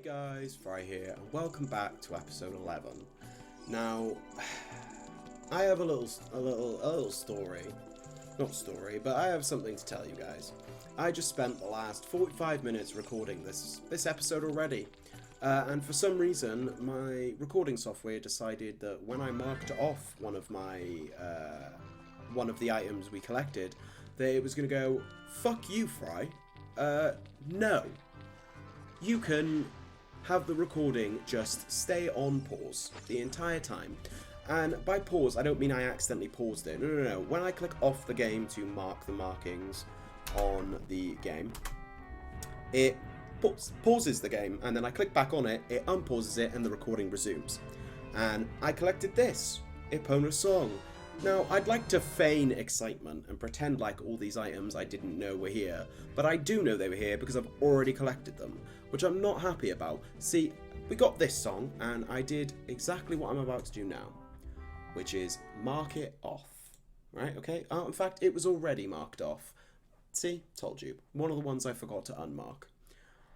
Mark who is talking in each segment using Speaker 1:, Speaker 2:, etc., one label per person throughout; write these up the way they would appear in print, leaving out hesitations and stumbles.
Speaker 1: Guys, Fry here, and welcome back to episode 11. Now, I have a little story. Not story, but I have something to tell you guys. I just spent the last 45 minutes recording this episode already. And for some reason, my recording software decided that when I marked off one of the items we collected, that it was going to go, "Fuck you, Fry. No. You can have the recording just stay on pause the entire time." And by pause, I don't mean I accidentally paused it. No. When I click off the game to mark the markings on the game, it pauses the game, and then I click back on it, it unpauses it, and the recording resumes. And I collected this Epona song. Now, I'd like to feign excitement and pretend like all these items I didn't know were here, but I do know they were here because I've already collected them, which I'm not happy about. See, we got this song, and I did exactly what I'm about to do now, which is mark it off, right? Okay, in fact, it was already marked off. See, told you, one of the ones I forgot to unmark.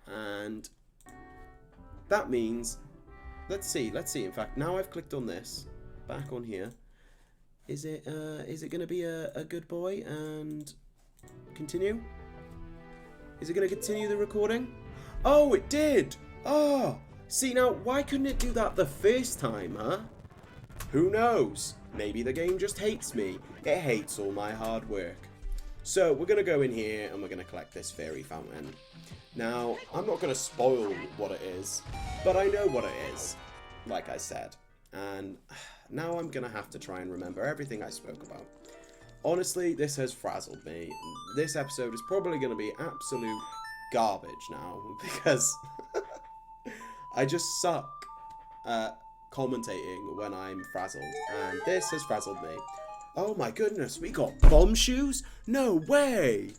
Speaker 1: And that means, let's see, in fact, now I've clicked on this, back on here, is it going to be a good boy and continue? Is it going to continue the recording? Oh, it did! Oh! See, now, why couldn't it do that the first time, huh? Who knows? Maybe the game just hates me. It hates all my hard work. So, we're going to go in here and we're going to collect this fairy fountain. Now, I'm not going to spoil what it is, but I know what it is, like I said. And now I'm going to have to try and remember everything I spoke about. Honestly, this has frazzled me. This episode is probably going to be absolute garbage now, because I just suck at commentating when I'm frazzled, and this has frazzled me. Oh my goodness, we got bomb shoes? No way!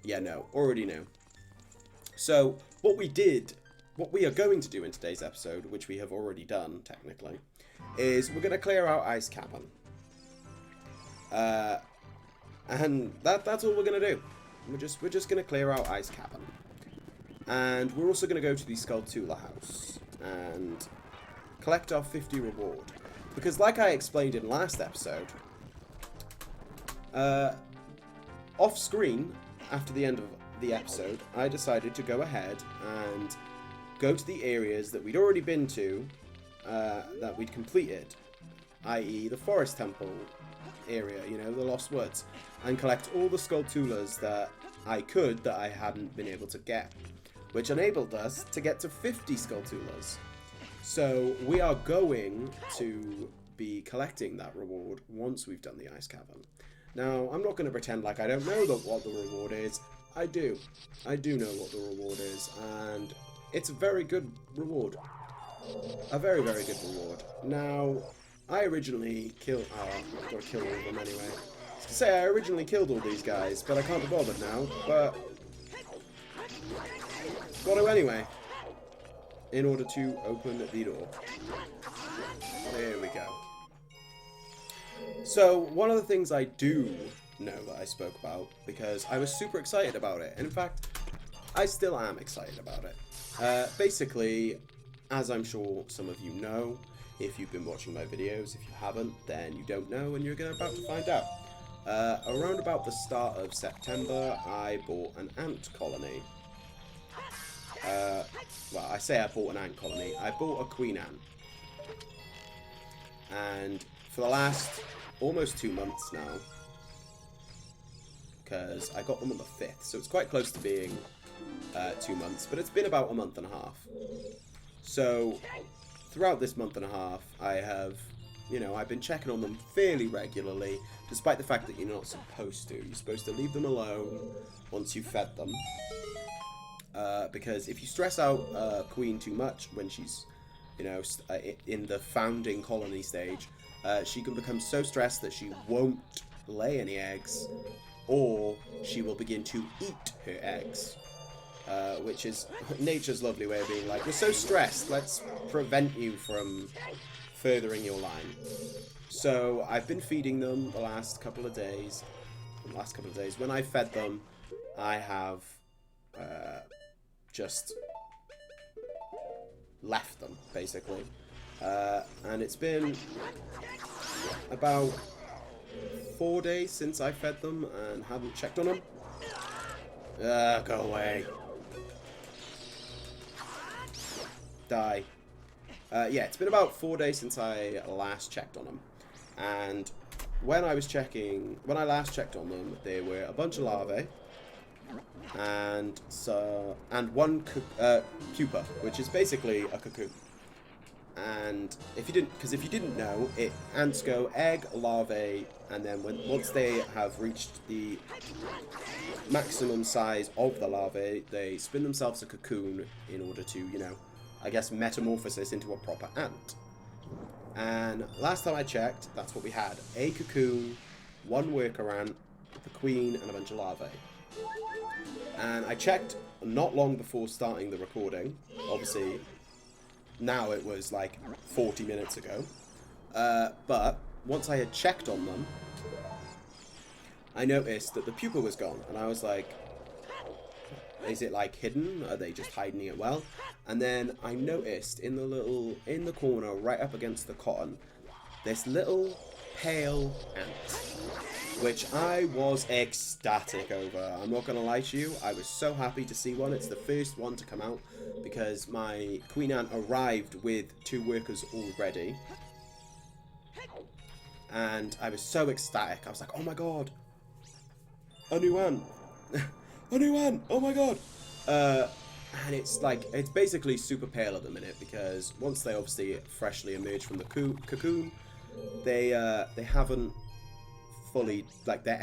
Speaker 1: Yeah, no, already knew. So, what we are going to do in today's episode, which we have already done, technically, is we're going to clear out Ice Cavern. And that's all we're going to do. We're just going to clear out Ice Cavern. And we're also going to go to the Skulltula house and collect our 50 reward. Because like I explained in last episode, off screen, after the end of the episode, I decided to go ahead and go to the areas that we'd already been to, that we'd completed, i.e. the Forest Temple area, you know, the Lost Woods, and collect all the Skulltulas that I could that I hadn't been able to get, which enabled us to get to 50 Skulltulas. So we are going to be collecting that reward once we've done the Ice Cavern. Now, I'm not going to pretend like I don't know what the reward is. I do. I do know what the reward is, and it's a very good reward. A very, very good reward. Now, I originally killed... Oh, I've got to kill all of them anyway. I was to say I originally killed all these guys, but I can't be bothered now, but... got to anyway. In order to open the door. There we go. So, one of the things I do know that I spoke about, because I was super excited about it, and in fact, I still am excited about it. Basically, as I'm sure some of you know, if you've been watching my videos, if you haven't, then you don't know, and you're about to find out. Around about the start of September, I bought an ant colony. Well, I say I bought an ant colony. I bought a queen ant. And for the last almost 2 months now, because I got them on the 5th, so it's quite close to being 2 months, but it's been about a month and a half. So, throughout this month and a half, I have, you know, I've been checking on them fairly regularly, despite the fact that you're not supposed to. You're supposed to leave them alone once you've fed them. Because if you stress out Queen too much when she's, you know, in the founding colony stage, she can become so stressed that she won't lay any eggs, or she will begin to eat her eggs. Which is nature's lovely way of being like, we're so stressed, let's prevent you from furthering your line. So I've been feeding them the last couple of days. When I fed them, I have just left them, basically. And it's been about 4 days since I fed them and haven't checked on them. Go away. Die. Yeah, it's been about 4 days since I last checked on them. And when I last checked on them, there were a bunch of larvae. And one pupa, which is basically a cocoon. And if you didn't know, ants go egg, larvae, and then once they have reached the maximum size of the larvae, they spin themselves a cocoon in order to, you know, I guess metamorphosis into a proper ant. And last time I checked, that's what we had: a cocoon, one worker ant, the queen, and a bunch of larvae. And I checked not long before starting the recording. Obviously, now it was like 40 minutes ago. But once I had checked on them, I noticed that the pupa was gone. And I was like, is it like hidden? Are they just hiding it well? And then I noticed in the corner right up against the cotton, this little pale ant, which I was ecstatic over. I'm not going to lie to you, I was so happy to see one. It's the first one to come out because my queen ant arrived with 2 workers already. And I was so ecstatic. I was like, oh my god, a new ant. A new ant, oh my god. And it's basically super pale at the minute because once they obviously freshly emerge from the cocoon, they haven't fully, like, their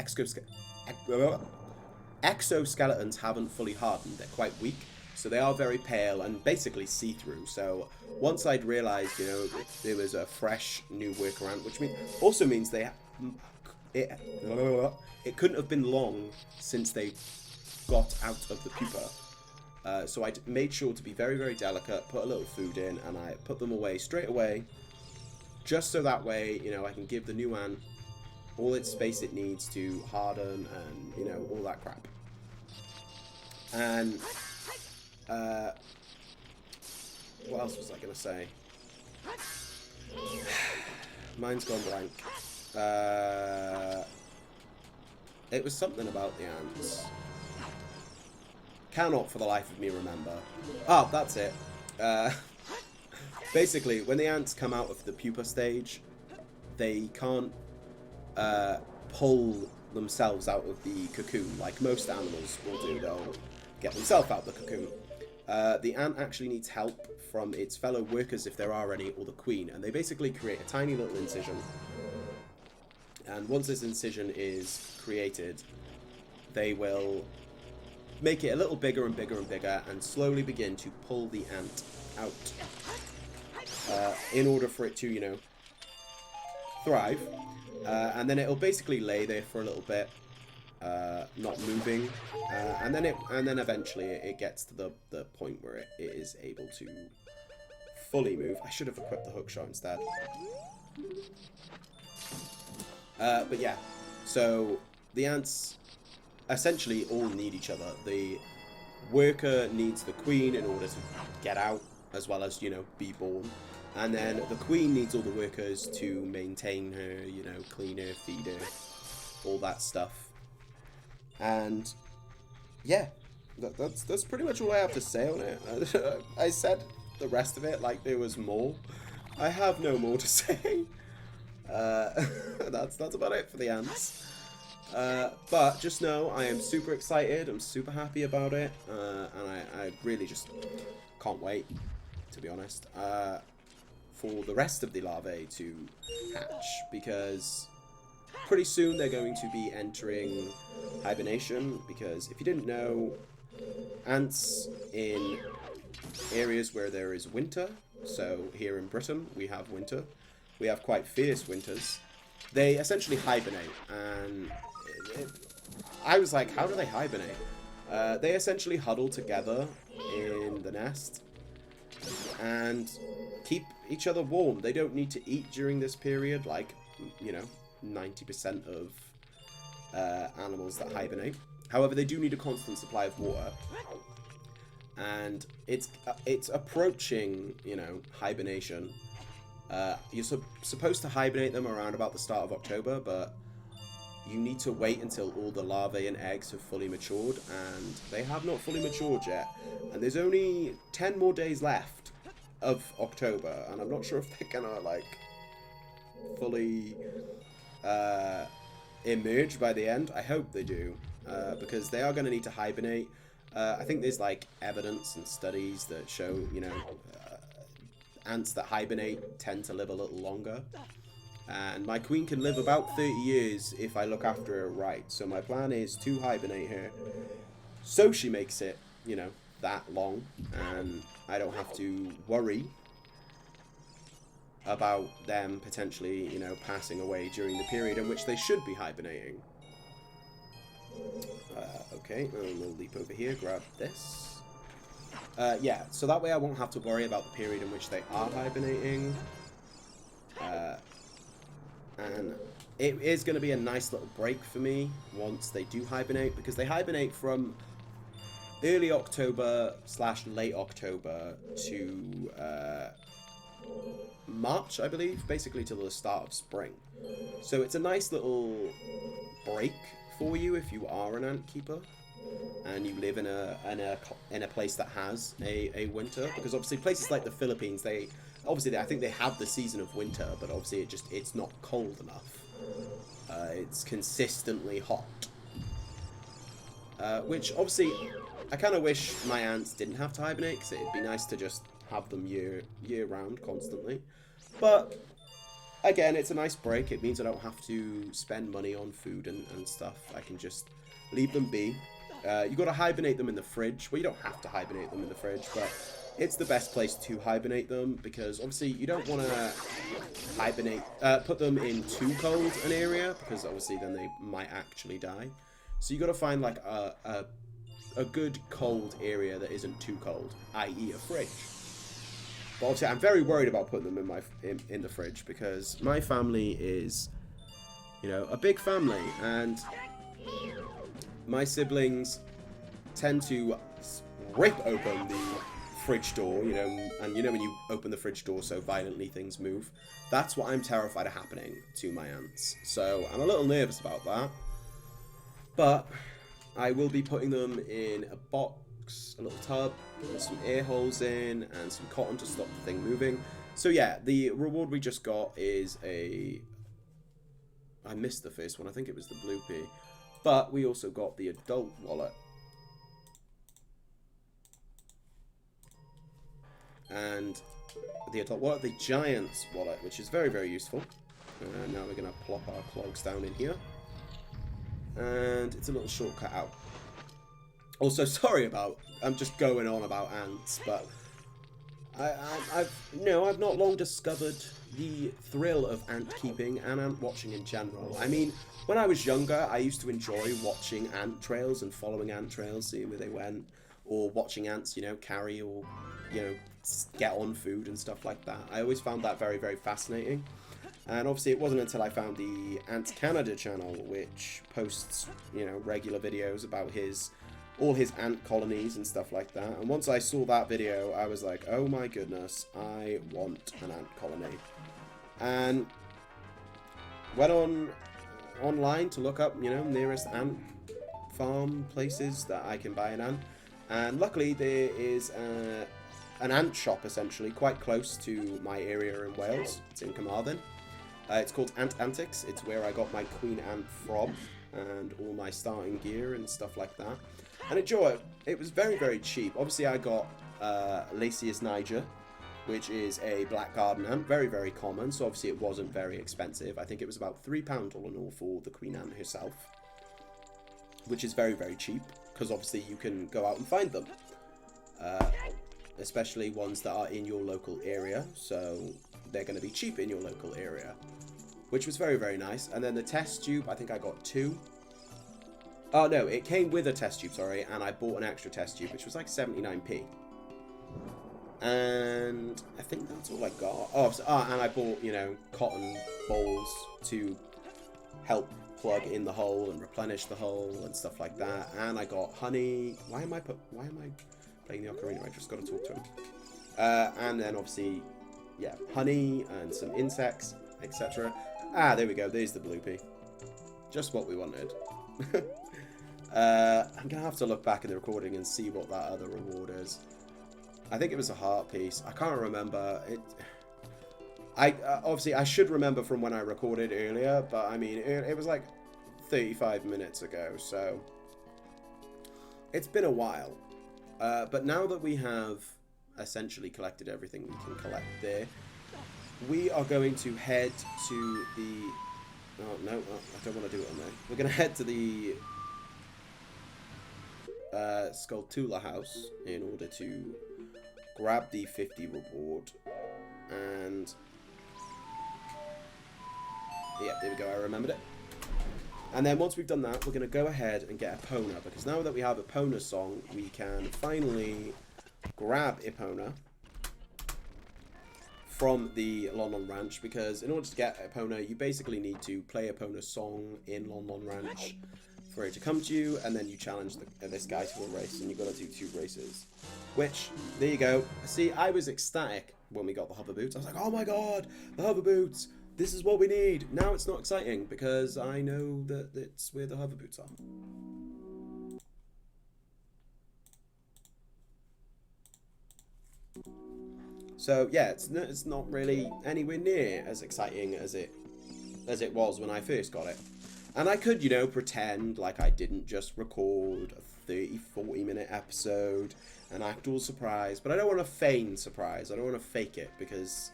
Speaker 1: exoskeletons haven't fully hardened. They're quite weak, so they are very pale and basically see-through. So once I'd realized, you know, there was a fresh new worker ant, which also means it couldn't have been long since they got out of the pupa. So I made sure to be very, very delicate, put a little food in, and I put them away straight away, just so that way, you know, I can give the new ant all its space it needs to harden and, you know, all that crap. And what else was I going to say? Mine's gone blank. It was something about the ants. Cannot for the life of me remember. Oh, that's it. Basically, when the ants come out of the pupa stage, they can't pull themselves out of the cocoon like most animals will do. They'll get themselves out of the cocoon. The ant actually needs help from its fellow workers, if there are any, or the queen, and they basically create a tiny little incision. And once this incision is created, they will make it a little bigger and bigger and bigger and slowly begin to pull the ant out in order for it to, you know, thrive. And then it'll basically lay there for a little bit, not moving, and then eventually it gets to the point where it is able to fully move. I should have equipped the hookshot instead. But yeah, so the ants essentially all need each other. The worker needs the queen in order to get out, as well as, you know, be born. And then the queen needs all the workers to maintain her, you know, clean her, feed her, all that stuff. And yeah, that's pretty much all I have to say on it. I said the rest of it like there was more. I have no more to say. That's about it for the ants. But just know I am super excited. I'm super happy about it, and I really just can't wait, to be honest, for the rest of the larvae to hatch, because pretty soon they're going to be entering hibernation. Because if you didn't know, ants in areas where there is winter, so here in Britain we have winter, we have quite fierce winters, they essentially hibernate. And I was like, how do they hibernate? They essentially huddle together in the nest and keep each other warm. They don't need to eat during this period, like, you know, 90% of animals that hibernate. However, they do need a constant supply of water. and it's approaching, you know, hibernation. You're supposed to hibernate them around about the start of October, but you need to wait until all the larvae and eggs have fully matured, and they have not fully matured yet. And there's only 10 more days left of October, and I'm not sure if they're gonna, like, fully emerge by the end. I hope they do, because they are going to need to hibernate. I think there's, like, evidence and studies that show, you know, ants that hibernate tend to live a little longer. And my queen can live about 30 years if I look after her right. So my plan is to hibernate her so she makes it, you know, that long. And I don't have to worry about them potentially, you know, passing away during the period in which they should be hibernating. Okay, we'll leap over here, grab this. Yeah, so that way I won't have to worry about the period in which they are hibernating. And it is going to be a nice little break for me once they do hibernate, because they hibernate from early October / late October to March, I believe, basically till the start of spring. So it's a nice little break for you if you are an ant keeper and you live in a place that has a winter, because obviously places like the Philippines, I think they have the season of winter, but obviously it's not cold enough. It's consistently hot, which obviously I kind of wish my ants didn't have to hibernate, because it'd be nice to just have them year round constantly. But again, it's a nice break. It means I don't have to spend money on food and stuff. I can just leave them be. You got to hibernate them in the fridge. Well, you don't have to hibernate them in the fridge, but it's the best place to hibernate them, because obviously you don't want to hibernate, put them in too cold an area, because obviously then they might actually die. So you got to find like a good cold area that isn't too cold, i.e. a fridge. But obviously I'm very worried about putting them in the fridge, because my family is, you know, a big family, and my siblings tend to rip open the fridge door, you know, and you know when you open the fridge door so violently things move. That's what I'm terrified of happening to my ants. So I'm a little nervous about that. But I will be putting them in a box, a little tub, with some air holes in, and some cotton to stop the thing moving. So yeah, the reward we just got is I missed the first one, I think it was the blue pea. But we also got the adult wallet. And the adult wallet, the giant's wallet, which is very, very useful. Now we're going to plop our clogs down in here. And it's a little shortcut out. Also, sorry about, I'm just going on about ants, but I've not long discovered the thrill of ant keeping and ant watching in general. I mean, when I was younger, I used to enjoy watching ant trails and following ant trails, seeing where they went, or watching ants, you know, carry or, you know, get on food and stuff like that. I always found that very, very fascinating. And obviously it wasn't until I found the Ant Canada channel, which posts, you know, regular videos about all his ant colonies and stuff like that. And once I saw that video, I was like, oh my goodness, I want an ant colony. And went online to look up, you know, nearest ant farm places that I can buy an ant. And luckily there is an ant shop, essentially, quite close to my area in Wales. It's in Carmarthen. It's called Ant Antics. It's where I got my queen ant from, and all my starting gear and stuff like that. And it was very, very cheap. Obviously, I got Lasius niger, which is a black garden ant, very, very common. So obviously, it wasn't very expensive. I think it was about £3 all in all for the queen ant herself, which is very, very cheap, because obviously you can go out and find them. Especially ones that are in your local area, so they're going to be cheap in your local area, which was very, very nice. And then the test tube, I think I got 2. Oh no, it came with a test tube, sorry, and I bought an extra test tube, which was like 79p. And I think that's all I got. And I bought, you know, cotton bowls to help plug in the hole and replenish the hole and stuff like that. And I got honey. Why am I playing the ocarina. I just got to talk to him. And then obviously, yeah, honey and some insects, etc. Ah, there we go. There's the bloopy. Just what we wanted. I'm gonna have to look back in the recording and see what that other reward is. I think it was a heart piece. I can't remember it. Obviously I should remember from when I recorded earlier, but I mean it was like 35 minutes ago, so it's been a while. But now that we have essentially collected everything we can collect there, we are going to head to the... Oh, no, I don't want to do it on there. We're going to head to the Skulltula house in order to grab the 50 reward. And... yeah, there we go, I remembered it. And then once we've done that, we're going to go ahead and get Epona, because now that we have Epona's song, we can finally grab Epona from the Lon Lon Ranch, because in order to get Epona, you basically need to play Epona's song in Lon Lon Ranch for it to come to you, and then you challenge this guy to a race, and you've got to do 2 races. Which, there you go. See, I was ecstatic when we got the hover boots. I was like, oh my god, the hover boots! This is what we need. Now it's not exciting because I know that it's where the hover boots are. So yeah, it's not really anywhere near as exciting as it was when I first got it. And I could, you know, pretend like I didn't just record a 30-40 minute episode and act all surprised, but I don't want to feign surprise. I don't want to fake it, because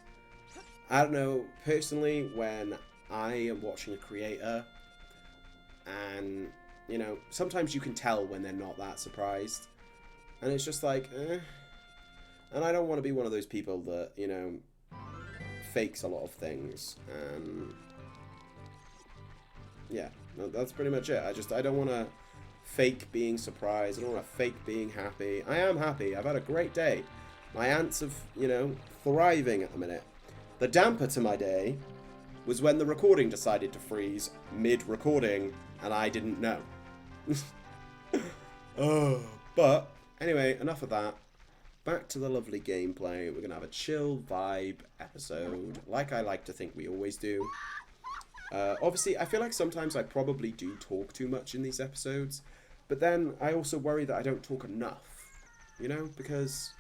Speaker 1: I don't know, personally, when I am watching a creator and, you know, sometimes you can tell when they're not that surprised. And it's just like, eh. And I don't want to be one of those people that, you know, fakes a lot of things. And yeah, that's pretty much it. I don't want to fake being surprised. I don't want to fake being happy. I am happy. I've had a great day. My ants have, you know, thriving at the minute. The damper to my day was when the recording decided to freeze mid-recording, and I didn't know. Oh, but anyway, enough of that. Back to the lovely gameplay. We're going to have a chill vibe episode, like I like to think we always do. Obviously, I feel like sometimes I probably do talk too much in these episodes, but then I also worry that I don't talk enough, you know, because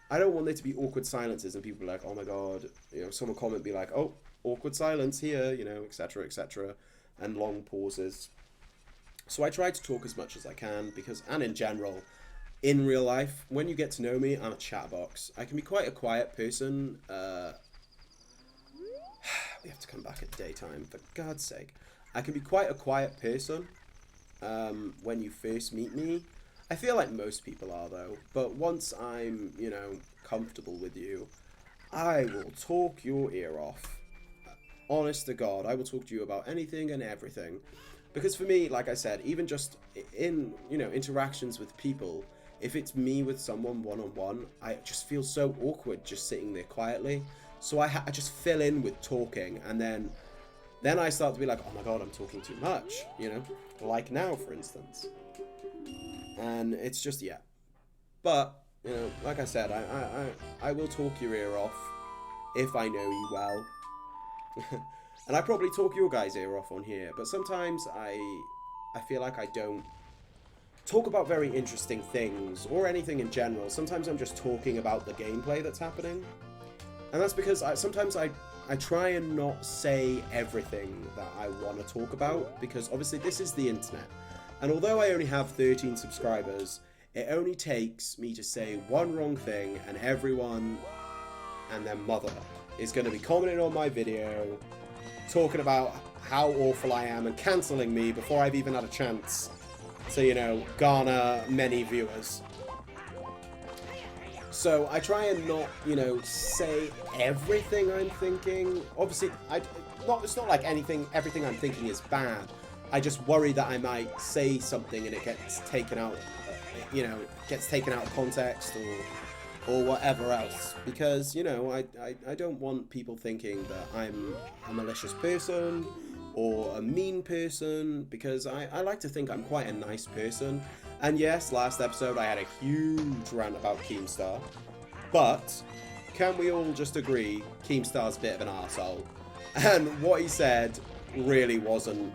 Speaker 1: I don't want there to be awkward silences and people be like, oh my god, you know, someone comment be like, oh, awkward silence here, you know, etc, etc, and long pauses. So I try to talk as much as I can, because, and in general, in real life, when you get to know me, I'm a chatterbox. I can be quite a quiet person. We have to come back at daytime, for God's sake. I can be quite a quiet person when you first meet me. I feel like most people are, though, but once I'm, you know, comfortable with you, I will talk your ear off. Honest to God, I will talk to you about anything and everything. Because for me, like I said, even just in, you know, interactions with people, if it's me with someone one-on-one, I just feel so awkward just sitting there quietly. So I just fill in with talking, and then I start to be like, oh my god, I'm talking too much, you know, like now, for instance. And it's just, yeah. But, you know, like I said, I will talk your ear off if I know you well. And I probably talk your guys' ear off on here, but sometimes I feel like I don't talk about very interesting things, or anything in general. Sometimes I'm just talking about the gameplay that's happening. And that's because sometimes I try and not say everything that I want to talk about, because obviously this is the internet. And although I only have 13 subscribers, it only takes me to say one wrong thing and everyone and their mother is going to be commenting on my video, talking about how awful I am and cancelling me before I've even had a chance to, you know, garner many viewers. So I try and not, you know, say everything I'm thinking. Obviously, it's not like everything I'm thinking is bad. I just worry that I might say something and it gets taken out, you know, gets taken out of context or whatever else. Because, you know, I don't want people thinking that I'm a malicious person or a mean person, because I like to think I'm quite a nice person. And yes, last episode I had a huge rant about Keemstar. But can we all just agree Keemstar's a bit of an arsehole? And what he said really wasn't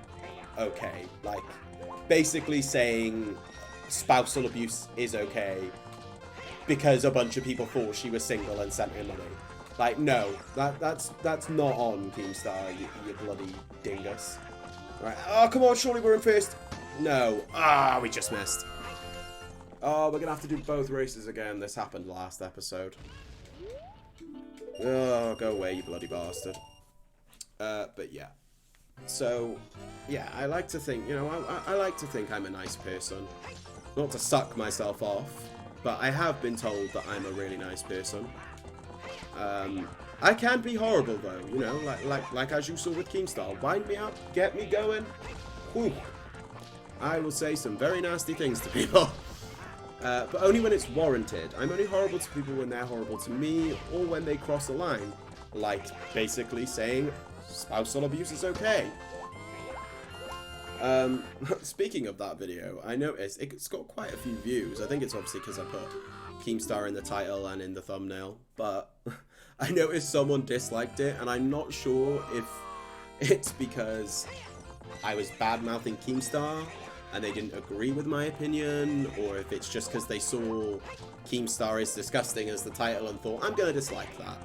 Speaker 1: okay. Like, basically saying spousal abuse is okay because a bunch of people thought she was single and sent her money. Like, no, that's not on, Keemstar, you bloody dingus. Right, oh, come on, surely we're in first. No, we just missed. Oh, we're gonna have to do both races again. This happened last episode. Oh, go away, you bloody bastard. But yeah. So, yeah, I like to think, you know, I like to think I'm a nice person. Not to suck myself off, but I have been told that I'm a really nice person. I can be horrible though, you know, like as you saw with Keemstar. Wind me up, get me going. Whew. I will say some very nasty things to people. But only when it's warranted. I'm only horrible to people when they're horrible to me, or when they cross a line. Like, basically saying spousal abuse is okay. Speaking of that video, I noticed it's got quite a few views. I think it's obviously because I put Keemstar in the title and in the thumbnail, but I noticed someone disliked it, and I'm not sure if it's because I was bad-mouthing Keemstar and they didn't agree with my opinion, or if it's just because they saw Keemstar is disgusting as the title and thought, I'm gonna dislike that.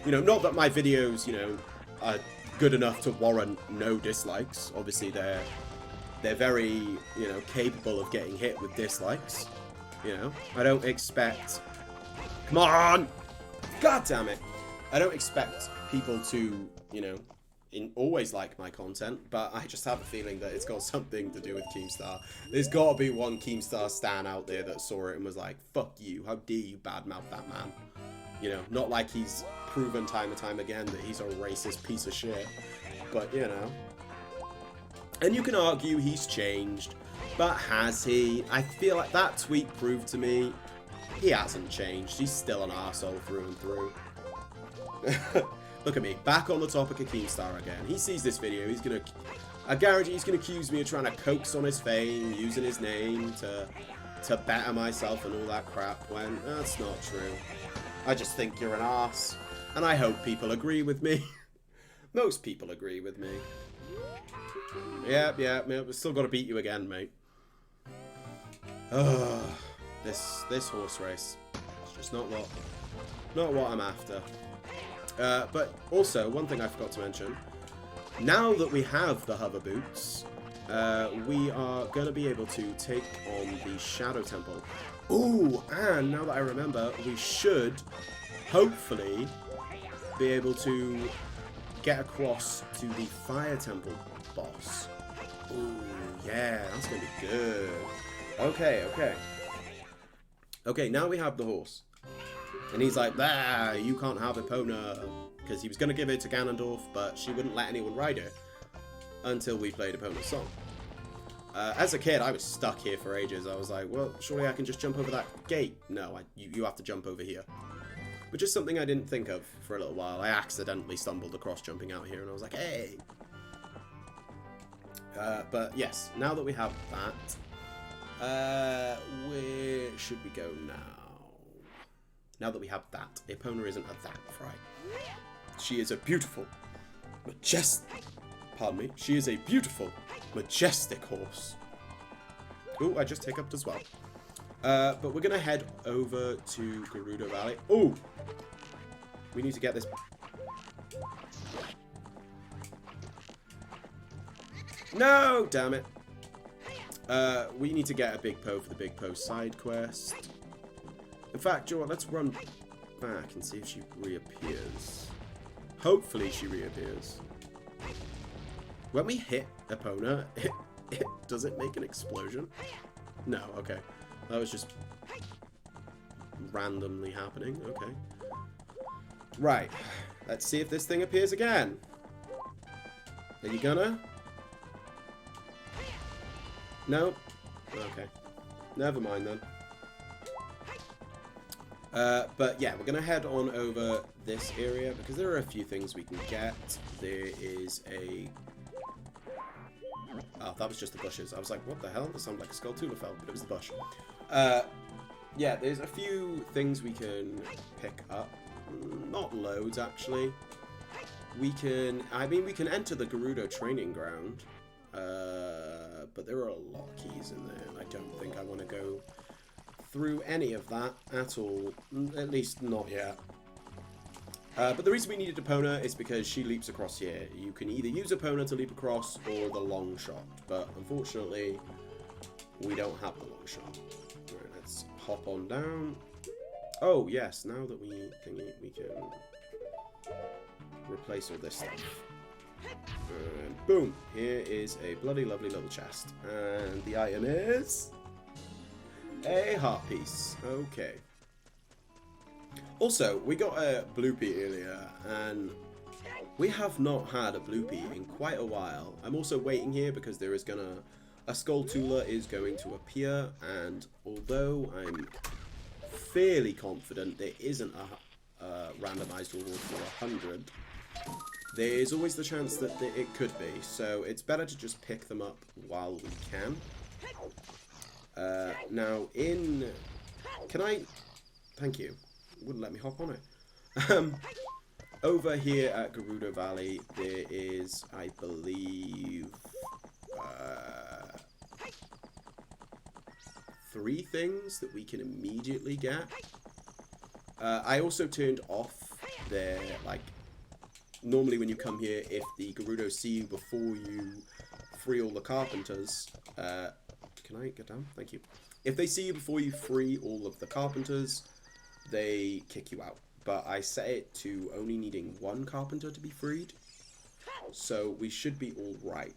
Speaker 1: You know, not that my videos, you know, are good enough to warrant no dislikes. Obviously, they're very, you know, capable of getting hit with dislikes. You know, I don't expect... Come on! God damn it! I don't expect people to, you know, always like my content, but I just have a feeling that it's got something to do with Keemstar. There's got to be one Keemstar stan out there that saw it and was like, fuck you, how dare you badmouth that man? You know, not like he's proven time and time again that he's a racist piece of shit, but, you know. And you can argue he's changed, but has he? I feel like that tweet proved to me he hasn't changed. He's still an arsehole through and through. Look at me, back on the topic of Keemstar again. He sees this video, he's gonna... I guarantee he's gonna accuse me of trying to coax on his fame, using his name to better myself and all that crap, when that's not true. I just think you're an arse, and I hope people agree with me. Most people agree with me. Yeah, we've still got to beat you again, mate. This horse race. It's just not what I'm after. But also, one thing I forgot to mention. Now that we have the hover boots, we are going to be able to take on the Shadow Temple. Ooh, and now that I remember, we should, hopefully, be able to get across to the Fire Temple boss. Ooh, yeah, that's going to be good. Okay. Okay, now we have the horse. And he's like, you can't have Epona. Because he was going to give it to Ganondorf, but she wouldn't let anyone ride her until we played Epona's song. As a kid, I was stuck here for ages. I was like, well, surely I can just jump over that gate. No, you have to jump over here. Which is something I didn't think of for a little while. I accidentally stumbled across jumping out here, and I was like, hey. But yes, now that we have that, where should we go now? Now that we have that, Epona isn't a that fry. She is a beautiful, she is a beautiful, majestic horse. Ooh, I just hiccuped as well. But we're gonna head over to Gerudo Valley. Ooh! We need to get this... No! Damn it. We need to get a Big Po for the Big Po side quest. In fact, Joe, let's run back and see if she reappears. Hopefully she reappears. When we hit Epona, does it make an explosion? No, okay. That was just randomly happening. Okay. Right. Let's see if this thing appears again. Are you gonna? No? Okay. Never mind then. But yeah, we're going to head on over this area because there are a few things we can get. There is a Oh, that was just the bushes. I was like, what the hell? That sounded like a Skulltula fell, but it was the bush. Yeah, there's a few things we can pick up. Not loads, actually. We can enter the Gerudo training ground. But there are a lot of keys in there, and I don't think I want to go through any of that at all. At least not yet. But the reason we needed Epona is because she leaps across here. You can either use Epona to leap across or the long shot, but unfortunately, we don't have the long shot. Right, let's hop on down. Oh yes, now that we can replace all this stuff. And boom! Here is a bloody lovely little chest, and the item is a heart piece. Okay. Also, we got a bloopy earlier, and we have not had a bloopy in quite a while. I'm also waiting here because there is a Skulltula is going to appear, and although I'm fairly confident there isn't a randomized reward for 100, there is always the chance that it could be, so it's better to just pick them up while we can. Now, can I... Thank you. Wouldn't let me hop on it. Over here at Gerudo Valley, there is, I believe, 3 things that we can immediately get. I also turned off their, like, normally when you come here, if the Gerudo see you before you free all the carpenters, can I get down? Thank you. If they see you before you free all of the carpenters, they kick you out. But I set it to only needing 1 carpenter to be freed, so we should be all right.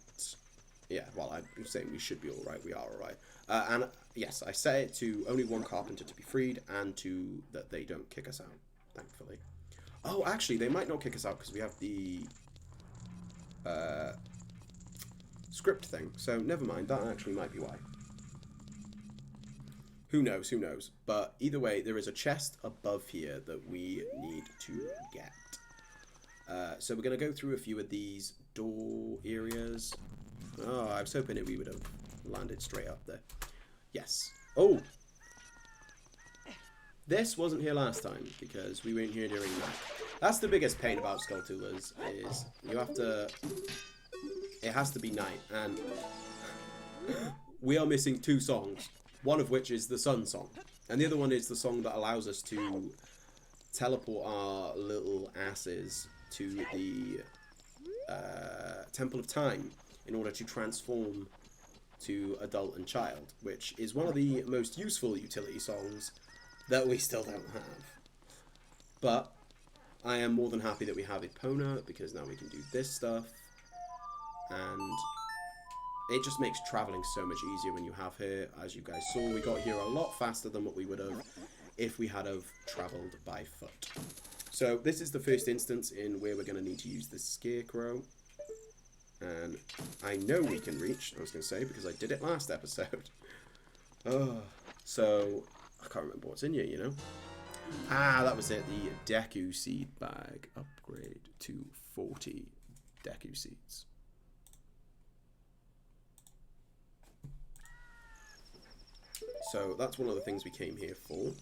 Speaker 1: Yeah, well, I'm saying we should be all right. We are all right. And yes, I set it to only 1 carpenter to be freed, and to that they don't kick us out, thankfully. Oh, actually, they might not kick us out because we have the script thing. So never mind. That actually might be why. Who knows? Who knows? But either way, there is a chest above here that we need to get. So we're going to go through a few of these door areas. Oh, I was hoping we would have landed straight up there. Yes. Oh! This wasn't here last time because we weren't here during that. That's the biggest pain about Skulltulas, is you have to... It has to be night, and we are missing 2 songs. One of which is the Sun song, and the other one is the song that allows us to teleport our little asses to the Temple of Time in order to transform to adult and child, which is one of the most useful utility songs that we still don't have. But I am more than happy that we have Epona, because now we can do this stuff, and it just makes traveling so much easier when you have her. As you guys saw, we got here a lot faster than what we would have if we had have traveled by foot. So this is the first instance in where we're going to need to use this scarecrow. And I know we can reach, I was going to say, because I did it last episode. So I can't remember what's in here, you know. Ah, that was it. The Deku seed bag. Upgrade to 40 Deku seeds. So that's one of the things we came here for.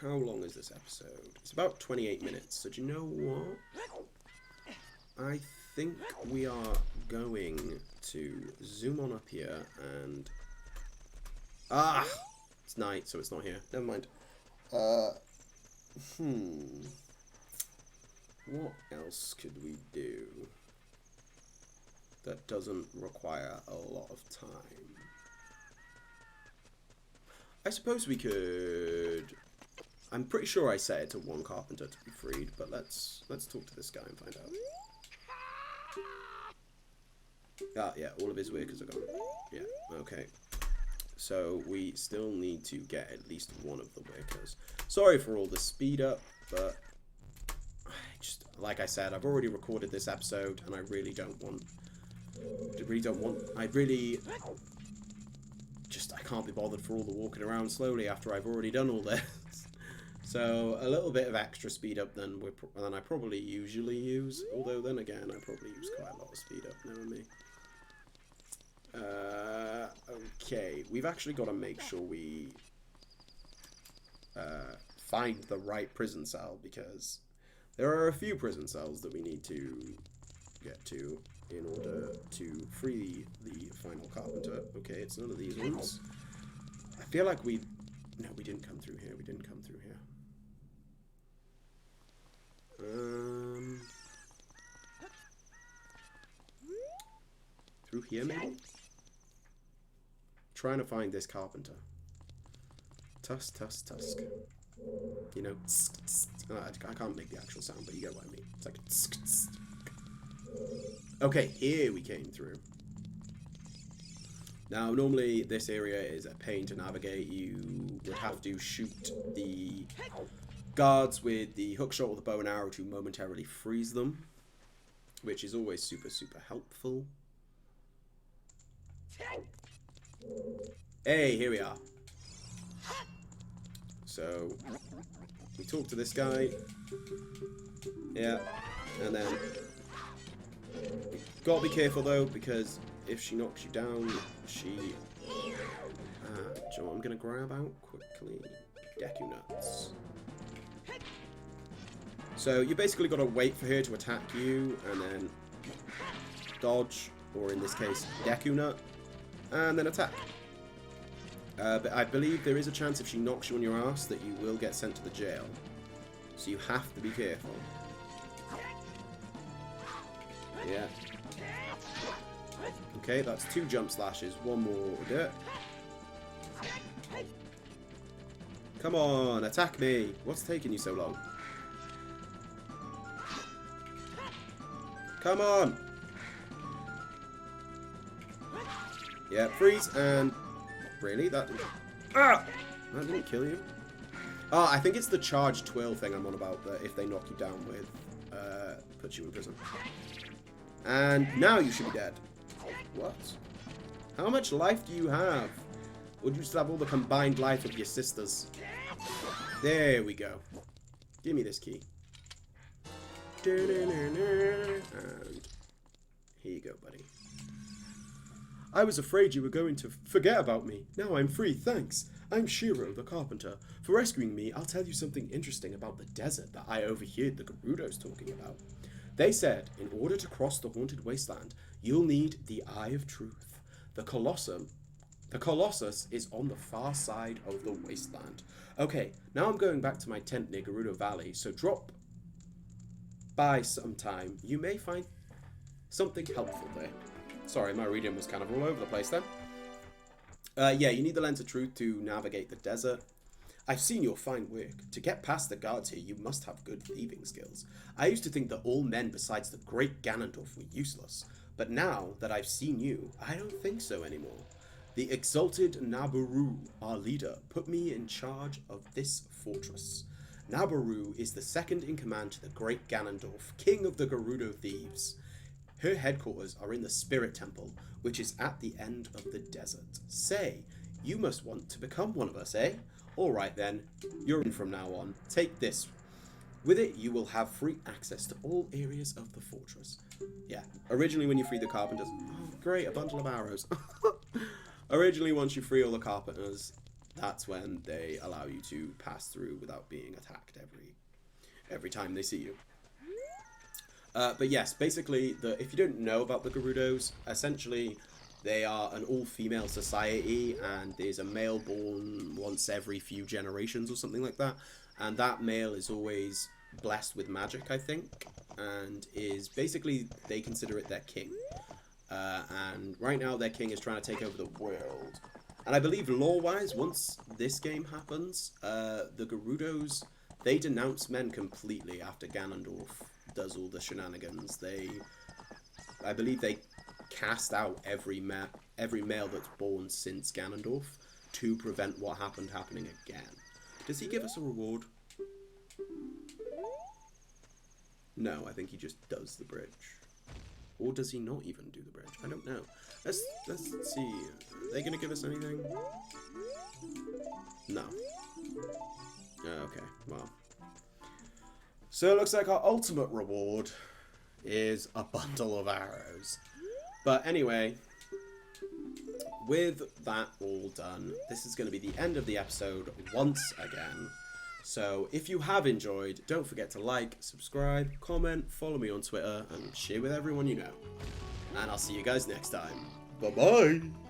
Speaker 1: How long is this episode? It's about 28 minutes. So do you know what? I think we are going to zoom on up here and... Ah! It's night, so it's not here. Never mind. What else could we do that doesn't require a lot of time? I suppose we could... I'm pretty sure I set it to 1 carpenter to be freed, but let's talk to this guy and find out. Ah, yeah, all of his workers are gone. Yeah, okay. So we still need to get at least 1 of the workers. Sorry for all the speed up, but just like I said, I've already recorded this episode, and I really don't want. I can't be bothered for all the walking around slowly after I've already done all this. So a little bit of extra speed up than I probably usually use. Although then again, I probably use quite a lot of speed up, knowing me. Okay, we've actually got to make sure we find the right prison cell, because there are a few prison cells that we need to get to in order to free the final carpenter. Okay, it's none of these ones. I feel like we... No, we didn't come through here. We didn't come through here. Through here, maybe? Trying to find this carpenter. Tusk, tusk, tusk. You know, tsk, tsk. I can't make the actual sound, but you get what I mean. It's like tsk, tsk. Okay, here we came through. Now, normally this area is a pain to navigate. You would have to shoot the guards with the hookshot or the bow and arrow to momentarily freeze them, which is always super, super helpful. Hey, here we are. So, we talk to this guy. Yeah, and then... Gotta be careful though, because if she knocks you down, she... Joe, I'm gonna grab out quickly. Deku nuts. So you basically gotta wait for her to attack you, and then dodge, or in this case, Deku nut, and then attack. But I believe there is a chance if she knocks you on your ass that you will get sent to the jail. So you have to be careful. Yeah. Okay, that's 2 jump slashes. One more will do it. Come on, attack me. What's taking you so long? Come on. Yeah, freeze and... Really? That didn't kill you? Oh, I think it's the charge twirl thing I'm on about, that if they knock you down with, puts you in prison. And now you should be dead. What? How much life do you have? Or do you still have all the combined life of your sisters? There we go. Give me this key. And here you go, buddy. I was afraid you were going to forget about me. Now I'm free, thanks. I'm Shiro, the carpenter. For rescuing me, I'll tell you something interesting about the desert that I overheard the Gerudos talking about. They said, in order to cross the haunted wasteland, you'll need the Eye of Truth. The Colossus is on the far side of the wasteland. Okay, now I'm going back to my tent near Gerudo Valley, so drop by sometime. You may find something helpful there. Sorry, my reading was kind of all over the place then. Yeah, you need the Lens of Truth to navigate the desert. I've seen your fine work. To get past the guards here, you must have good thieving skills. I used to think that all men besides the great Ganondorf were useless, but now that I've seen you, I don't think so anymore. The exalted Nabaru, our leader, put me in charge of this fortress. Nabaru is the second in command to the great Ganondorf, king of the Gerudo thieves. Her headquarters are in the Spirit Temple, which is at the end of the desert. Say, you must want to become one of us, eh? Alright then, you're in from now on. Take this. With it, you will have free access to all areas of the fortress. Yeah, originally when you free the carpenters... Oh, great, a bundle of arrows. Originally, once you free all the carpenters, that's when they allow you to pass through without being attacked every time they see you. But yes, basically, if you don't know about the Gerudos, essentially they are an all-female society, and there's a male born once every few generations or something like that, and that male is always blessed with magic, I think, and is basically, they consider it their king. And right now their king is trying to take over the world. And I believe lore-wise, once this game happens, the Gerudos, they denounce men completely after Ganondorf does all the shenanigans. I believe they cast out every male that's born since Ganondorf to prevent what happened happening again. Does he give us a reward? No, I think he just does the bridge. Or does he not even do the bridge? I don't know. Let's see. Are they gonna give us anything? No. Okay, well. So it looks like our ultimate reward is a bundle of arrows. But anyway, with that all done, this is going to be the end of the episode once again. So if you have enjoyed, don't forget to like, subscribe, comment, follow me on Twitter, and share with everyone you know. And I'll see you guys next time. Bye-bye!